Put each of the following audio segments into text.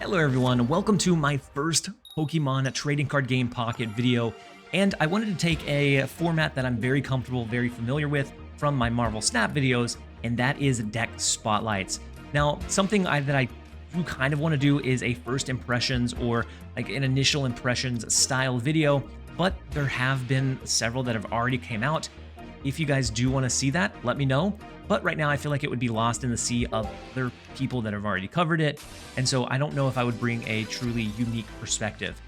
Hello everyone, welcome to my first Pokemon trading card game pocket video, and I wanted to take a format that I'm very comfortable, very familiar with from my Marvel Snap videos, and that is deck spotlights. Now, something that I do kind of want to do is a first impressions or like an initial impressions style video, but there have been several that have already came out. If you guys do want to see that, let me know. But right now I feel like it would be lost in the sea of other people that have already covered it. And so I don't know if I would bring a truly unique perspective.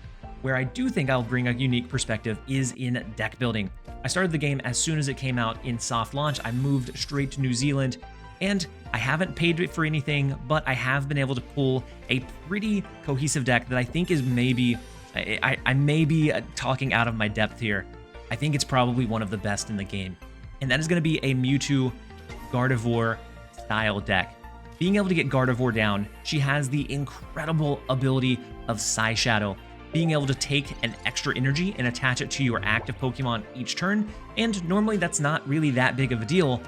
Where I do think I'll bring a unique perspective is in deck building. I started the game as soon as it came out in soft launch. I moved straight to New Zealand and I haven't paid for anything, but I have been able to pull a pretty cohesive deck that I think is maybe, I may be talking out of my depth here. I think it's probably one of the best in the game. And that is going to be a Mewtwo Gardevoir style deck. Being able to get Gardevoir down, she has the incredible ability of Psy Shadow, being able to take an extra energy and attach it to your active Pokemon each turn, and normally that's not really that big of a deal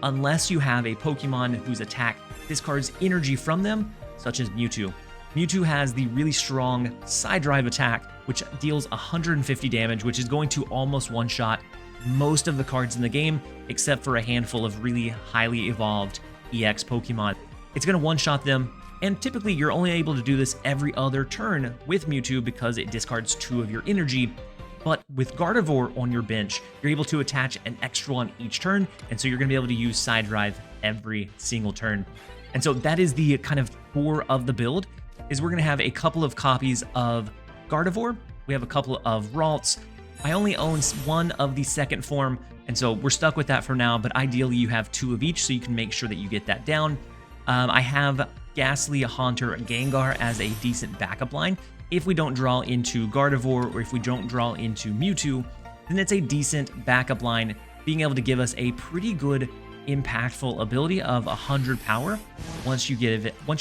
unless you have a Pokemon whose attack discards energy from them, such as Mewtwo. Mewtwo has the really strong Psy Drive attack, which deals 150 damage, which is going to almost one-shot most of the cards in the game, except for a handful of really highly evolved EX Pokemon. It's going to one-shot them, and typically you're only able to do this every other turn with Mewtwo because it discards 2 of your energy. But with Gardevoir on your bench, you're able to attach an extra one each turn, and so you're going to be able to use Psy Drive every single turn. And so that is the kind of core of the build, is we're going to have a couple of copies of Gardevoir. We have a couple of Ralts. I only own one of the second form, and so we're stuck with that for now, but ideally you have 2 of each so you can make sure that you get that down. I have Ghastly, Haunter, Gengar as a decent backup line. If we don't draw into Gardevoir or if we don't draw into Mewtwo, then it's a decent backup line, being able to give us a pretty good impactful ability of 100 power once you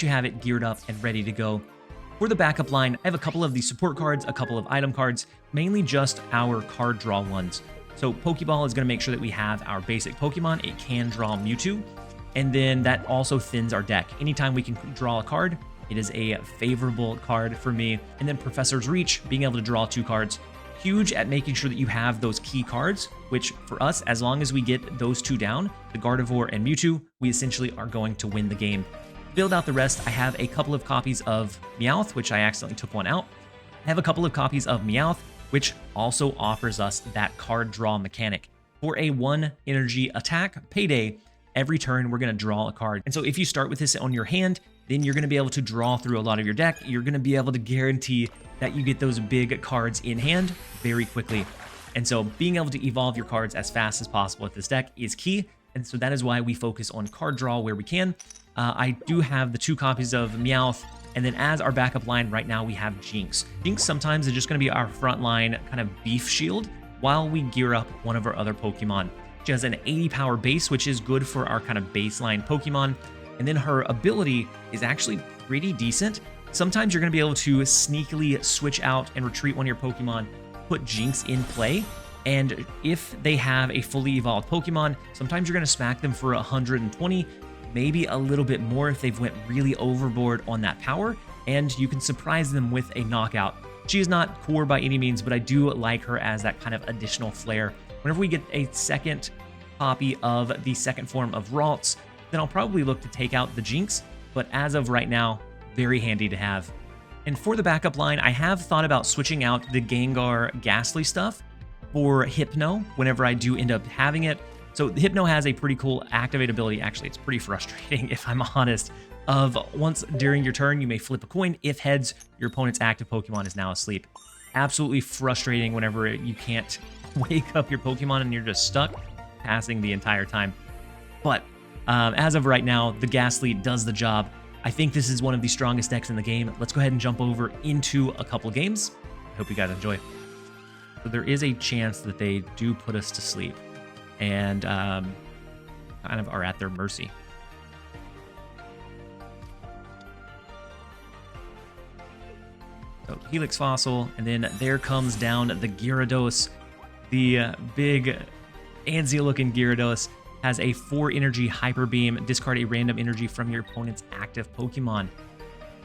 have it geared up and ready to go. For the backup line, I have a couple of the support cards, a couple of item cards, mainly just our card draw ones. So Pokeball is going to make sure that we have our basic Pokemon. It can draw Mewtwo, and then that also thins our deck. Anytime we can draw a card, it is a favorable card for me. And then Professor's Reach, being able to draw 2 cards, huge at making sure that you have those key cards, which for us, as long as we get those 2 down, the Gardevoir and Mewtwo, we essentially are going to win the game. Build out the rest, I have a couple of copies of Meowth, which I accidentally took one out. I have a couple of copies of Meowth, which also offers us that card draw mechanic. For a 1 energy attack payday, every turn we're going to draw a card. And so if you start with this on your hand, then you're going to be able to draw through a lot of your deck. You're going to be able to guarantee that you get those big cards in hand very quickly. And so being able to evolve your cards as fast as possible with this deck is key. And so that is why we focus on card draw where we can. I do have the 2 copies of Meowth, and then as our backup line right now we have Jinx. Jinx sometimes is just going to be our frontline kind of beef shield while we gear up one of our other Pokemon. She has an 80 power base, which is good for our kind of baseline Pokemon, and then her ability is actually pretty decent. Sometimes you're going to be able to sneakily switch out and retreat one of your Pokemon, put Jinx in play, and if they have a fully evolved Pokemon, sometimes you're going to smack them for 120, maybe a little bit more if they've went really overboard on that power, and you can surprise them with a knockout. She is not core by any means, but I do like her as that kind of additional flair. Whenever we get a second copy of the second form of Ralts, then I'll probably look to take out the Jinx, but as of right now, very handy to have. And for the backup line, I have thought about switching out the Gengar Ghastly stuff for Hypno whenever I do end up having it. So the Hypno has a pretty cool activate ability. Actually, it's pretty frustrating if I'm honest. Of once during your turn, you may flip a coin. If heads, your opponent's active Pokemon is now asleep. Absolutely frustrating whenever you can't wake up your Pokemon and you're just stuck passing the entire time. But as of right now, the Ghastly does the job. I think this is one of the strongest decks in the game. Let's go ahead and jump over into a couple games. I hope you guys enjoy. So there is a chance that they do put us to sleep and kind of are at their mercy. So Helix Fossil, and then there comes down the Gyarados. The big Anzio-looking Gyarados has a 4 energy Hyper Beam. Discard a random energy from your opponent's active Pokemon.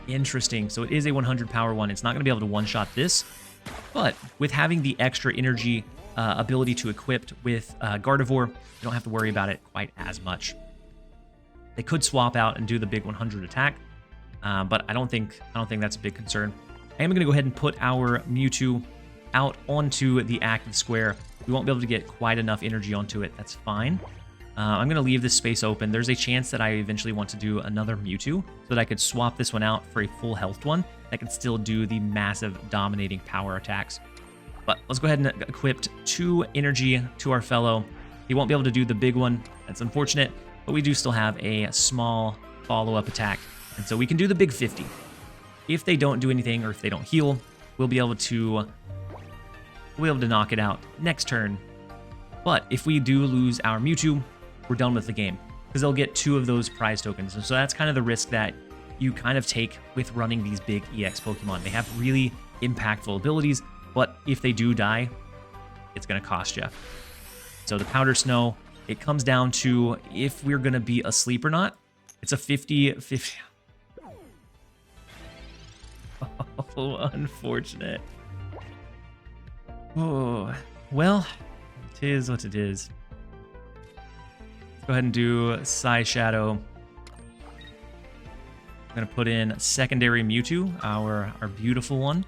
Interesting. So it is a 100 power one. It's not going to be able to one-shot this, but with having the extra energy ability to equip with Gardevoir, you don't have to worry about it quite as much. They could swap out and do the big 100 attack, but I don't think that's a big concern. I am going to go ahead and put our Mewtwo out onto the active square. We won't be able to get quite enough energy onto it. That's fine. I'm going to leave this space open. There's a chance that I eventually want to do another Mewtwo so that I could swap this one out for a full health one that can still do the massive dominating power attacks. But let's go ahead and equip 2 energy to our fellow. He won't be able to do the big one. That's unfortunate, but we do still have a small follow-up attack, and so we can do the big 50. If they don't do anything or if they don't heal, we'll be able to knock it out next turn. But if we do lose our Mewtwo, we're done with the game because they'll get 2 of those prize tokens. And so that's kind of the risk that you kind of take with running these big EX Pokemon. They have really impactful abilities, but if they do die, it's going to cost you. So the Powder Snow, it comes down to if we're going to be asleep or not. It's a 50-50. Oh, unfortunate. Oh, well, it is what it is. Let's go ahead and do Psy Shadow. I'm going to put in secondary Mewtwo, our beautiful one.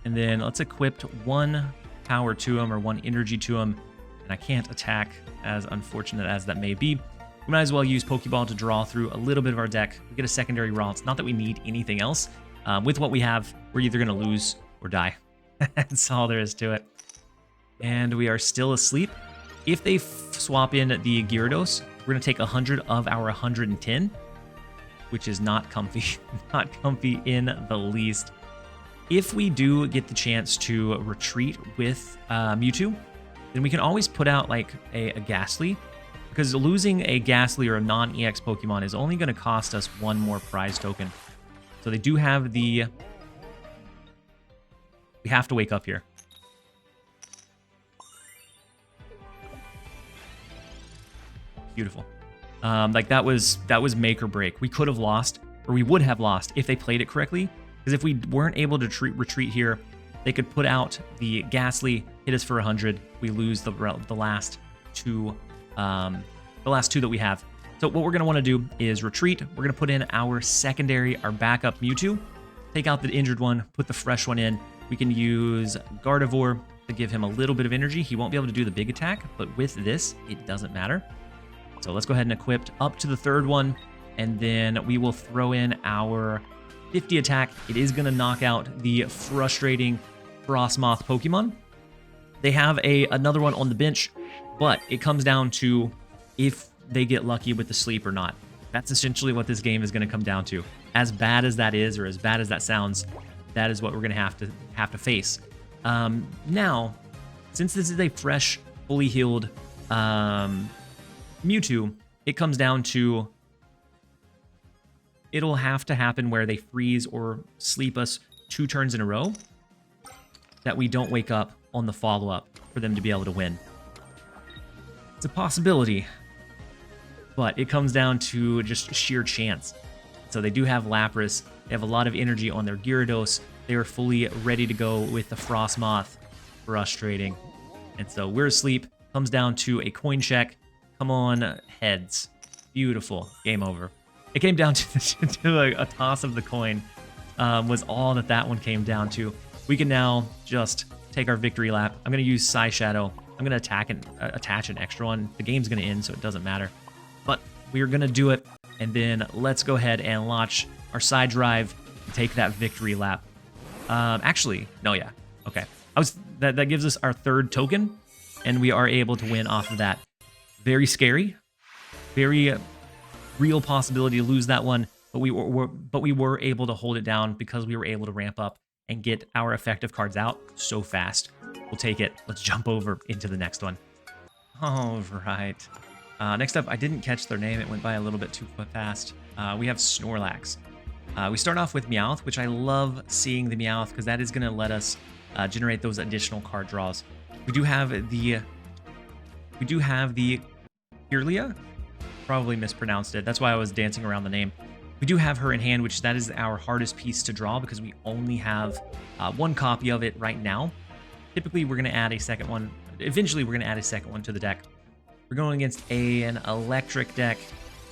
And then let's equip 1 power to him or 1 energy to him. And I can't attack, as unfortunate as that may be. We might as well use Pokeball to draw through a little bit of our deck. We get a secondary Raw. It's not that we need anything else. With what we have, we're either going to lose or die. That's all there is to it. And we are still asleep. If they swap in the Gyarados, we're going to take 100 of our 110, which is not comfy. Not comfy in the least. If we do get the chance to retreat with Mewtwo, then we can always put out like a Ghastly, because losing a Ghastly or a non-EX Pokemon is only going to cost us 1 more prize token. So they do have the... We have to wake up here. Beautiful. Like that was make or break. We could have lost, or we would have lost if they played it correctly. Because if we weren't able to retreat here, they could put out the Ghastly, hit us for 100. We lose the last 2, the last 2 that we have. So what we're going to want to do is retreat. We're going to put in our secondary, our backup Mewtwo, take out the injured one, put the fresh one in. We can use Gardevoir to give him a little bit of energy. He won't be able to do the big attack, but with this, it doesn't matter. So let's go ahead and equip up to the 3rd one, and then we will throw in our 50 attack. It is going to knock out the frustrating Frostmoth Pokemon. They have another one on the bench, but it comes down to if they get lucky with the sleep or not. That's essentially what this game is going to come down to. As bad as that is, or as bad as that sounds, that is what we're going to have to face. Now, since this is a fresh, fully healed Mewtwo, it comes down to it'll have to happen where they freeze or sleep us 2 turns in a row that we don't wake up on the follow-up for them to be able to win. It's a possibility, but it comes down to just sheer chance. So they do have Lapras. They have a lot of energy on their Gyarados. They are fully ready to go with the Frostmoth. Frustrating. And so we're asleep. Comes down to a coin check. Come on, heads. Beautiful. Game over. It came down to a toss of the coin was all that one came down to. We can now just take our victory lap. I'm going to use Psy Shadow. I'm going to attach an extra one. The game's going to end, so it doesn't matter. But we're going to do it. And then let's go ahead and launch our side drive and take that victory lap. Actually, no, yeah. Okay. That gives us our 3rd token, and we are able to win off of that. Very scary. Very real possibility to lose that one, but we were able to hold it down because we were able to ramp up and get our effective cards out so fast. We'll take it. Let's jump over into the next one. All right. Next up, I didn't catch their name. It went by a little bit too fast. We have Snorlax. We start off with Meowth, which I love seeing the Meowth because that is going to let us generate those additional card draws. We do have the Kirlia. Probably mispronounced it. That's why I was dancing around the name. We do have her in hand, which that is our hardest piece to draw because we only have one copy of it right now. Typically, we're going to add a second one. Eventually, we're going to add a second one to the deck. We're going against an electric deck,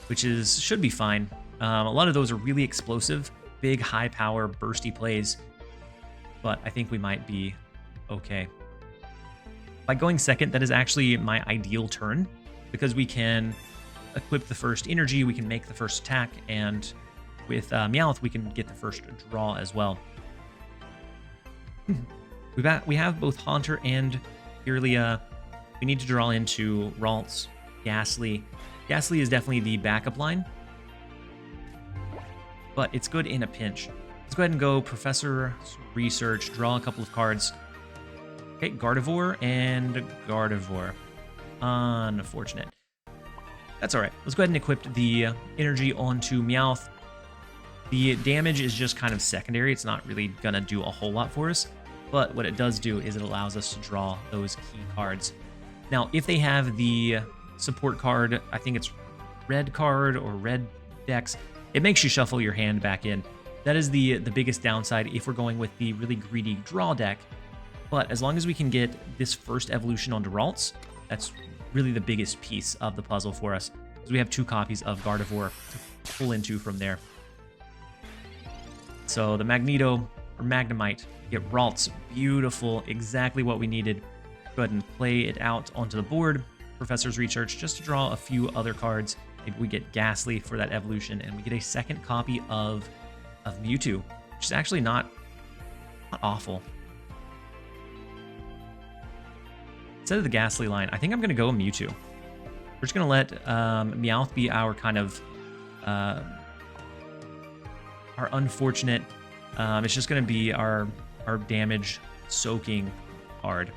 which should be fine. A lot of those are really explosive, big, high power, bursty plays, but I think we might be okay. By going second, that is actually my ideal turn because we can equip the first energy, we can make the first attack, and with Meowth, we can get the first draw as well. We have both Haunter and Kirlia. We need to draw into Ralts, Ghastly. Ghastly is definitely the backup line, but it's good in a pinch. Let's go ahead and go Professor Research, draw a couple of cards. Okay, Gardevoir and Gardevoir. Unfortunate. That's all right. Let's go ahead and equip the energy onto Meowth. The damage is just kind of secondary. It's not really going to do a whole lot for us, but what it does do is it allows us to draw those key cards. Now, if they have the support card, I think it's red card or red decks, it makes you shuffle your hand back in. That is the biggest downside if we're going with the really greedy draw deck. But as long as we can get this first evolution onto Ralts, that's really the biggest piece of the puzzle for us, because we have 2 copies of Gardevoir to pull into from there. So the Magneto or Magnemite, get Ralts, beautiful, exactly what we needed. Go ahead and play it out onto the board. Professor's Research, just to draw a few other cards. Maybe we get Ghastly for that evolution, and we get a second copy of Mewtwo, which is actually not awful. Instead of the Ghastly line, I think I'm going to go Mewtwo. We're just going to let Meowth be our kind of our unfortunate. It's just going to be our damage soaking card.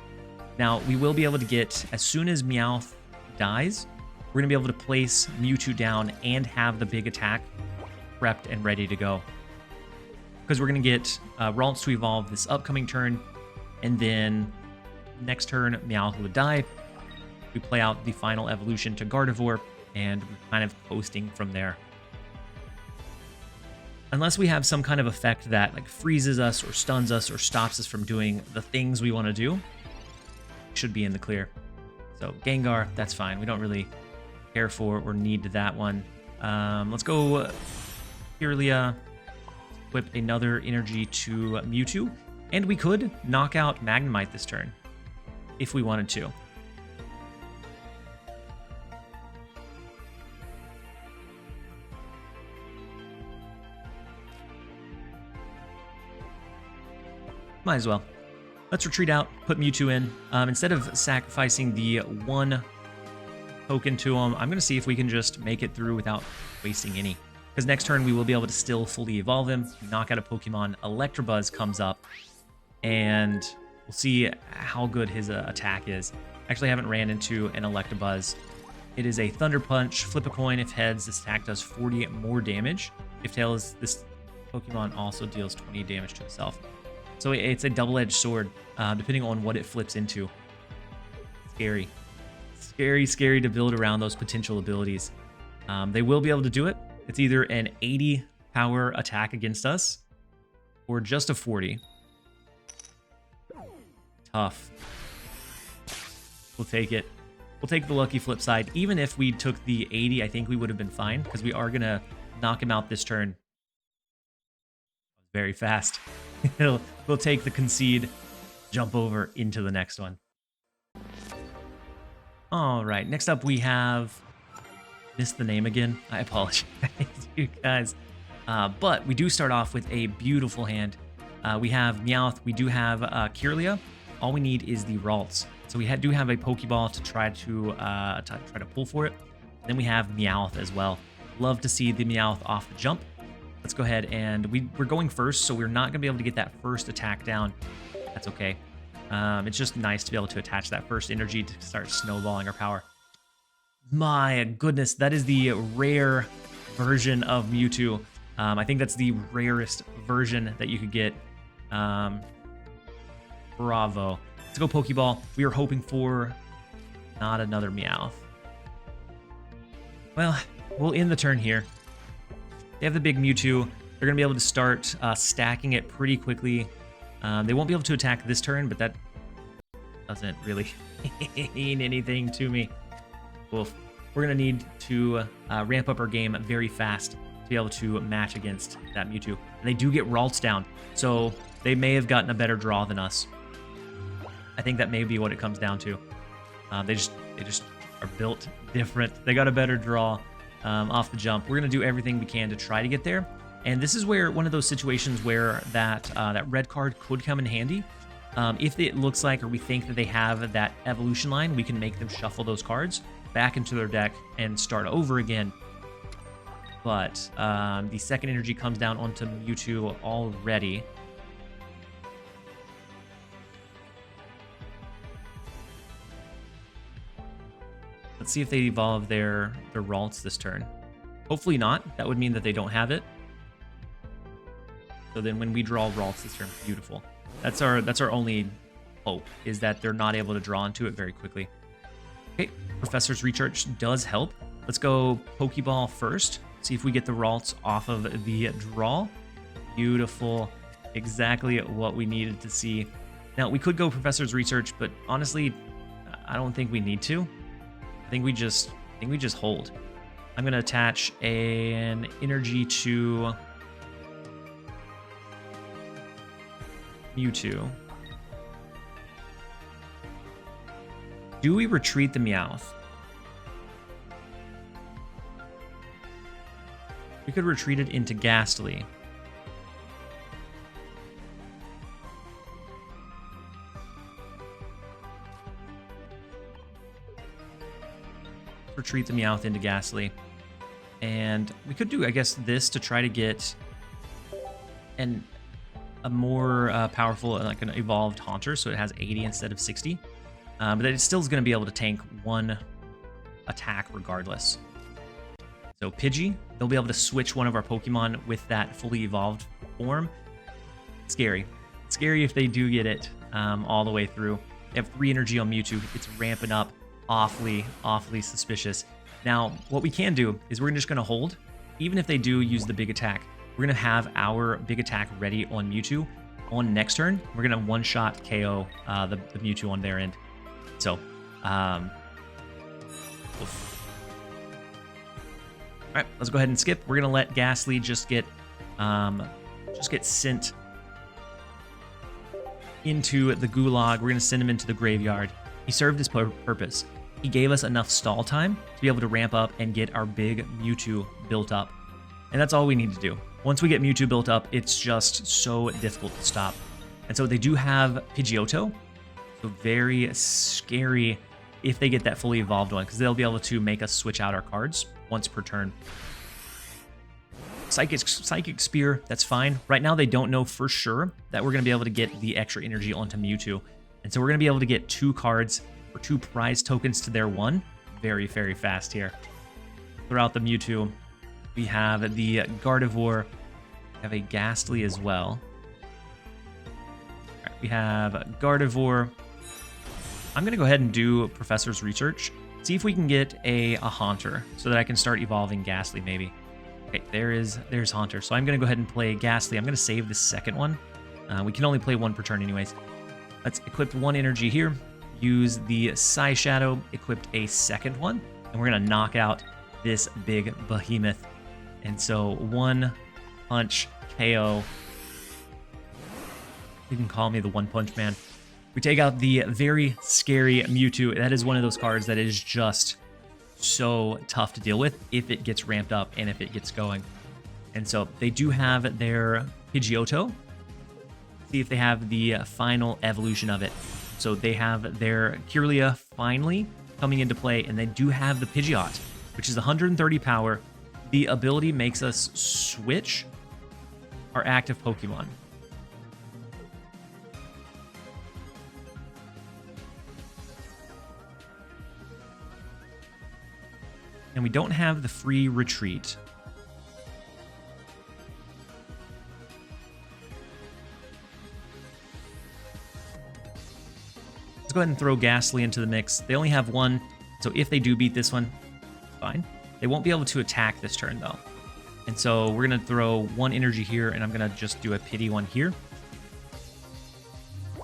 Now, we will be able to get, as soon as Meowth dies, we're going to be able to place Mewtwo down and have the big attack prepped and ready to go. Because we're going to get Ralts to evolve this upcoming turn, and then next turn, Meowth would die. We play out the final evolution to Gardevoir, and we're kind of coasting from there. Unless we have some kind of effect that like freezes us or stuns us or stops us from doing the things we want to do, should be in the clear. So Gengar, that's fine. We don't really care for or need that one. Let's go Kirlia, equip another energy to Mewtwo, and we could knock out Magnemite this turn if we wanted to. Might as well. Let's retreat out, put Mewtwo in. Instead of sacrificing the 1 token to him, I'm going to see if we can just make it through without wasting any. Because next turn we will be able to still fully evolve him, knock out a Pokemon, Electabuzz comes up, and we'll see how good his attack is. Actually, I haven't ran into an Electabuzz. It is a Thunder Punch, flip a coin. If heads, this attack does 40 more damage. If tails, this Pokemon also deals 20 damage to itself. So it's a double-edged sword, depending on what it flips into. Scary. Scary, scary to build around those potential abilities. They will be able to do it. It's either an 80 power attack against us, or just a 40. Tough. We'll take it. We'll take the lucky flip side. Even if we took the 80, I think we would have been fine, because we are going to knock him out this turn. Very fast. We'll take the concede, jump over into the next one. All right, next up we have... Missed the name again. I apologize, you guys. But we do start off with a beautiful hand. We have Meowth. We do have Kirlia. All we need is the Ralts. So we do have a Pokeball to try to pull for it. Then we have Meowth as well. Love to see the Meowth off the jump. Let's go ahead and we're going first, so we're not going to be able to get that first attack down. That's okay. It's just nice to be able to attach that first energy to start snowballing our power. My goodness, that is the rare version of Mewtwo. I think that's the rarest version that you could get. Bravo. Let's go Pokeball. We are hoping for not another Meowth. Well, we'll end the turn here. they have the big Mewtwo. They're going to be able to start stacking it pretty quickly. They won't be able to attack this turn, but that doesn't really mean anything to me. Well, we're going to need to ramp up our game very fast to be able to match against that Mewtwo. And they do get Ralts down, so they may have gotten a better draw than us. I think that may be what it comes down to. They just are built different. They got a better draw off the jump. We're going to do everything we can to try to get there. And this is where one of those situations where that red card could come in handy. If it looks like, or we think that they have that evolution line, we can make them shuffle those cards back into their deck and start over again. But the second energy comes down onto Mewtwo already. Let's see if they evolve their Ralts this turn. Hopefully not. That would mean that they don't have it. So then when we draw Ralts this turn, beautiful. That's our only hope, is that they're not able to draw into it very quickly. Okay, Professor's Recharge does help. Let's go Pokeball first. See if we get the Ralts off of the draw. Beautiful. Exactly what we needed to see. Now, we could go Professor's Research, but honestly, I don't think we need to. I think we just hold. I'm going to attach an energy to Mewtwo. Do we retreat the Meowth? We could retreat it into Ghastly. Retreat the Meowth into Ghastly. And we could do, I guess, this to try to get a more powerful, like an evolved Haunter, so it has 80 instead of 60. But it still is going to be able to tank one attack regardless. So Pidgey, they'll be able to switch one of our Pokemon with that fully evolved form. Scary. Scary if they do get it all the way through. They have 3 energy on Mewtwo. It's ramping up. Awfully suspicious. Now, what we can do is we're just going to hold. Even if they do use the big attack, we're going to have our big attack ready on Mewtwo. On next turn, we're going to one-shot KO the Mewtwo on their end. So, oof. All right, let's go ahead and skip. We're going to let Ghastly just get sent into the gulag. We're going to send him into the graveyard. He served his purpose. He gave us enough stall time to be able to ramp up and get our big Mewtwo built up. And that's all we need to do. Once we get Mewtwo built up, it's just so difficult to stop. And so they do have Pidgeot, so very scary if they get that fully evolved one, because they'll be able to make us switch out our cards once per turn. Psychic Spear, that's fine. Right now they don't know for sure that we're going to be able to get the extra energy onto Mewtwo. And so we're going to be able to get 2 cards for 2 prize tokens to their 1 very fast here. Throughout the Mewtwo, we have the Gardevoir. We have a Ghastly as well. All right, we have Gardevoir. I'm going to go ahead and do Professor's Research. See if we can get a Haunter so that I can start evolving Ghastly maybe. Okay, there's Haunter. So I'm going to go ahead and play Ghastly. I'm going to save the second one. We can only play 1 per turn anyways. Let's equip 1 energy here. Use the Psy Shadow, equipped a second one, and we're going to knock out this big behemoth. And so 1 punch KO. You can call me the One Punch Man. We take out the very scary Mewtwo. That is one of those cards that is just so tough to deal with if it gets ramped up and if it gets going. And so they do have their Pidgeotto. See if they have the final evolution of it. So they have their Kirlia finally coming into play, and they do have the Pidgeot, which is 130 power. The ability makes us switch our active Pokemon. And we don't have the free retreat. Let's go ahead and throw Ghastly into the mix. They only have 1, so if they do beat this one, fine. They won't be able to attack this turn, though. And so we're going to throw one energy here, and I'm going to just do a pity one here.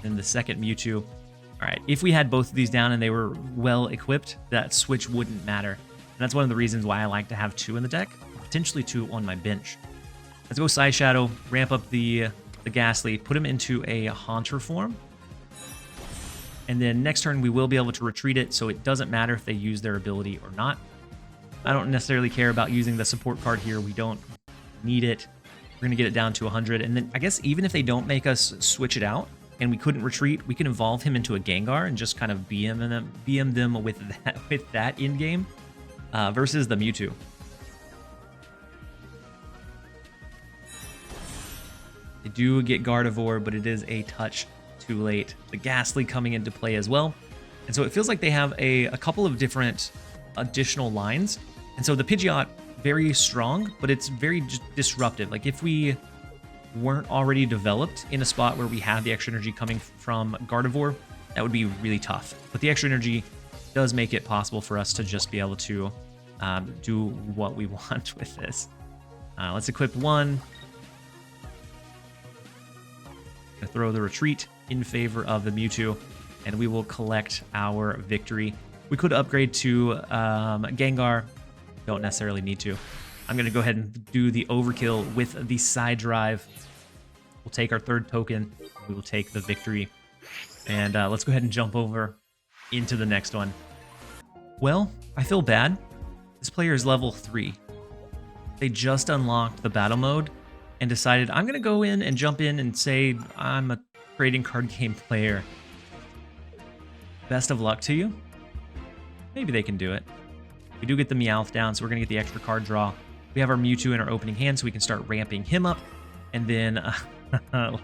And the second Mewtwo. All right, if we had both of these down and they were well equipped, that switch wouldn't matter. And that's one of the reasons why I like to have 2 in the deck, potentially 2 on my bench. Let's go Side Shadow, ramp up the Ghastly, put him into a Haunter form. And then next turn we will be able to retreat it, so it doesn't matter if they use their ability or not. I don't necessarily care about using the support card here. We don't need it. We're going to get it down to 100. And then I guess even if they don't make us switch it out and we couldn't retreat, we can evolve him into a Gengar and just kind of BM them with that in game versus the Mewtwo. They do get Gardevoir, but it is a touch too late. The Ghastly coming into play as well. And so it feels like they have a couple of different additional lines. And so the Pidgeot, very strong, but it's very disruptive. Like if we weren't already developed in a spot where we have the extra energy coming from Gardevoir, that would be really tough. But the extra energy does make it possible for us to just be able to do what we want with this. Let's equip one. Gonna throw the retreat in favor of the Mewtwo, and we will collect our victory. We could upgrade to Gengar. Don't necessarily need to. I'm going to go ahead and do the overkill with the side drive. We'll take our 3rd token. We will take the victory. And let's go ahead and jump over into the next one. Well, I feel bad. This player is level 3. They just unlocked the battle mode and decided, I'm going to go in and jump in and say I'm a trading card game player. Best of luck to you. Maybe they can do it. We do get the Meowth down, so we're going to get the extra card draw. We have our Mewtwo in our opening hand, so we can start ramping him up. And then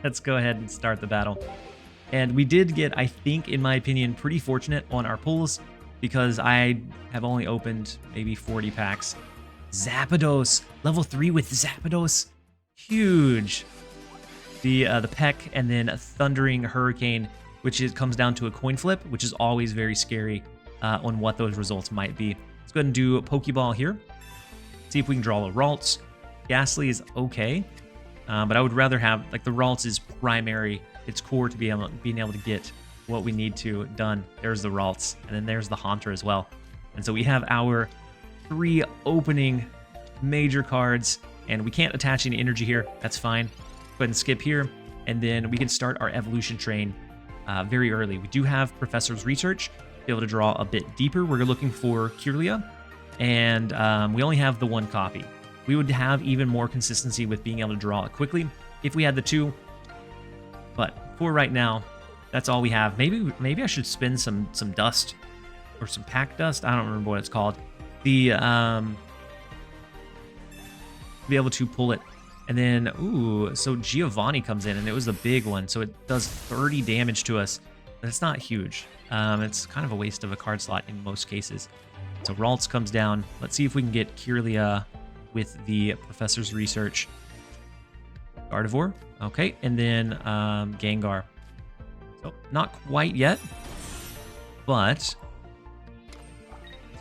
let's go ahead and start the battle. And we did get, I think, in my opinion, pretty fortunate on our pulls because I have only opened maybe 40 packs. Zapdos, level 3 with Zapdos. Huge. The Peck and then a Thundering Hurricane, which comes down to a coin flip, which is always very scary on what those results might be. Let's go ahead and do a Pokeball here. See if we can draw the Ralts. Ghastly is okay, but I would rather have, like, the Ralts is primary. It's core to being able to get what we need to done. There's the Ralts, and then there's the Haunter as well. And so we have our 3 opening major cards, and we can't attach any energy here. That's fine. Go ahead and skip here, and then we can start our evolution train very early. We do have Professor's Research, be able to draw a bit deeper. We're looking for Kirlia, and we only have the 1 copy. We would have even more consistency with being able to draw it quickly if we had the 2, but for right now, that's all we have. Maybe I should spin some dust or some pack dust. I don't remember what it's called. The be able to pull it. And then, ooh, so Giovanni comes in, and it was the big one, so it does 30 damage to us. But it's not huge. It's kind of a waste of a card slot in most cases. So Ralts comes down. Let's see if we can get Kirlia with the Professor's Research. Gardevoir, okay, and then Gengar. So not quite yet, but let's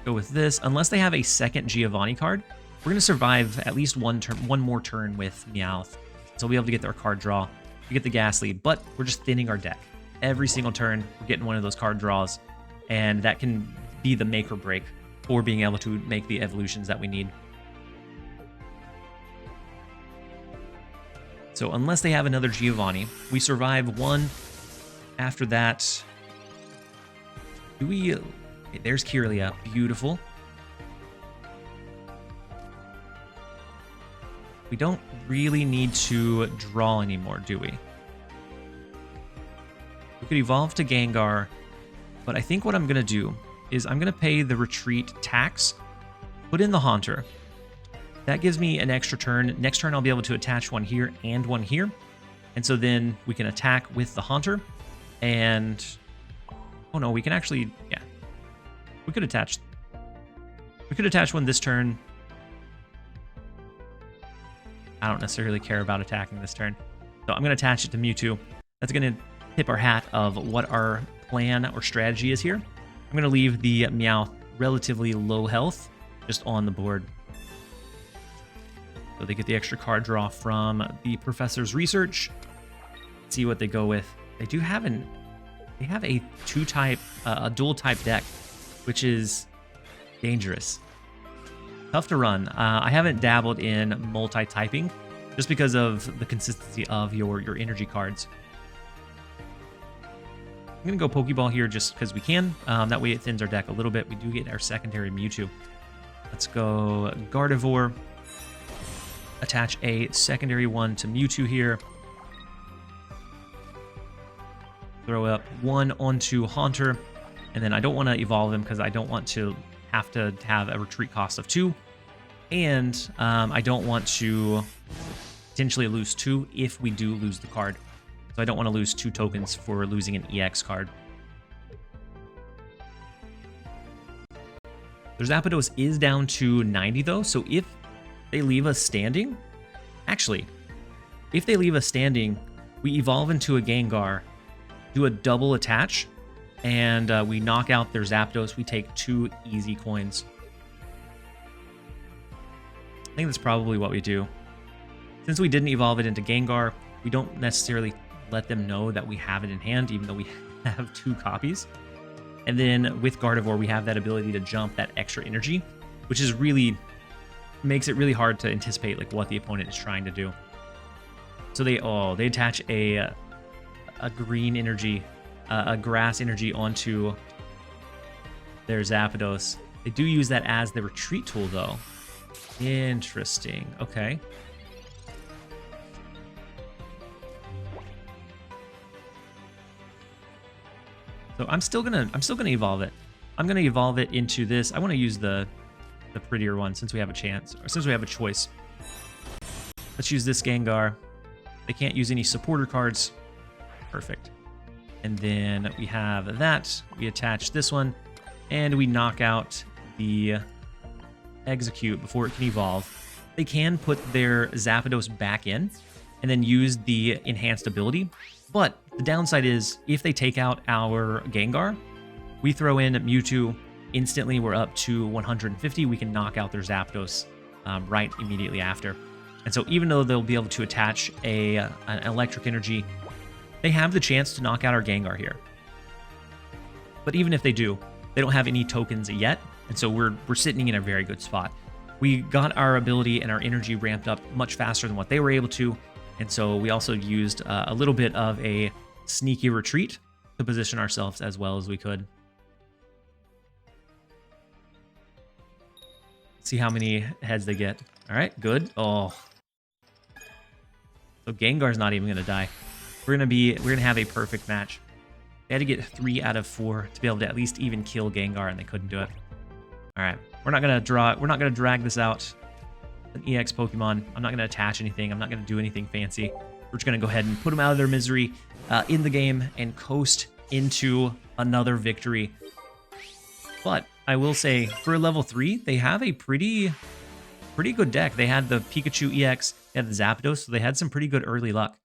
go with this. Unless they have a second Giovanni card, we're going to survive at least one more turn with Meowth. So we'll be able to get our card draw. We get the Ghastly, but we're just thinning our deck. Every single turn, we're getting one of those card draws, and that can be the make or break for being able to make the evolutions that we need. So unless they have another Giovanni, we survive one. After that, do we... Okay, there's Kirlia. Beautiful. We don't really need to draw anymore, do we? We could evolve to Gengar, but I think what I'm going to do is I'm going to pay the retreat tax, put in the Haunter. That gives me an extra turn. Next turn, I'll be able to attach one here and one here. And so then we can attack with the Haunter. And... oh no, we can actually... yeah. We could attach one this turn. I don't necessarily care about attacking this turn. So I'm going to attach it to Mewtwo. That's going to tip our hat of what our plan or strategy is here. I'm going to leave the Meowth relatively low health just on the board. So they get the extra card draw from the professor's research. Let's see what they go with. They do have they have a a dual type deck, which is dangerous. Tough to run. I haven't dabbled in multi-typing just because of the consistency of your energy cards. I'm going to go Pokeball here just because we can. That way it thins our deck a little bit. We do get our secondary Mewtwo. Let's go Gardevoir. Attach a secondary one to Mewtwo here. Throw up one onto Haunter. And then I don't want to evolve him because I don't want to have a retreat cost of 2. And I don't want to potentially lose 2 if we do lose the card. So I don't want to lose 2 tokens for losing an EX card. Their Zapdos is down to 90 though, so if they leave us standing, actually, if they leave us standing, we evolve into a Gengar, do a double attach, and we knock out their Zapdos. We take 2 easy coins. I think that's probably what we do. Since we didn't evolve it into Gengar, we don't necessarily let them know that we have it in hand, even though we have 2 copies. And then with Gardevoir, we have that ability to jump that extra energy, which is really makes it really hard to anticipate like what the opponent is trying to do. So they attach a green energy, a grass energy onto their Zapdos. They do use that as the retreat tool though. Interesting. Okay. So I'm still gonna evolve it. I'm gonna evolve it into this. I want to use the prettier one since we have a chance, or since we have a choice. Let's use this Gengar. They can't use any supporter cards. Perfect. And then we have that. We attach this one, and we knock out the Execute before it can evolve. They can put their Zapdos back in, and then use the enhanced ability. But the downside is, if they take out our Gengar, we throw in Mewtwo, instantly we're up to 150. We can knock out their Zapdos right immediately after. And so even though they'll be able to attach an electric energy, they have the chance to knock out our Gengar here. But even if they do, they don't have any tokens yet, and so we're sitting in a very good spot. We got our ability and our energy ramped up much faster than what they were able to, and so we also used a little bit of a sneaky retreat to position ourselves as well as we could. See how many heads they get. All right, good. Oh, so Gengar's not even gonna die. We're gonna have a perfect match. They had to get 3 out of 4 to be able to at least even kill Gengar, and they couldn't do it. All right, we're not gonna drag this out. An EX Pokemon. I'm not gonna attach anything. I'm not gonna do anything fancy. We're just gonna go ahead and put them out of their misery in the game and coast into another victory. But I will say, for a level 3, they have a pretty good deck. They had the Pikachu EX, they had the Zapdos, so they had some pretty good early luck.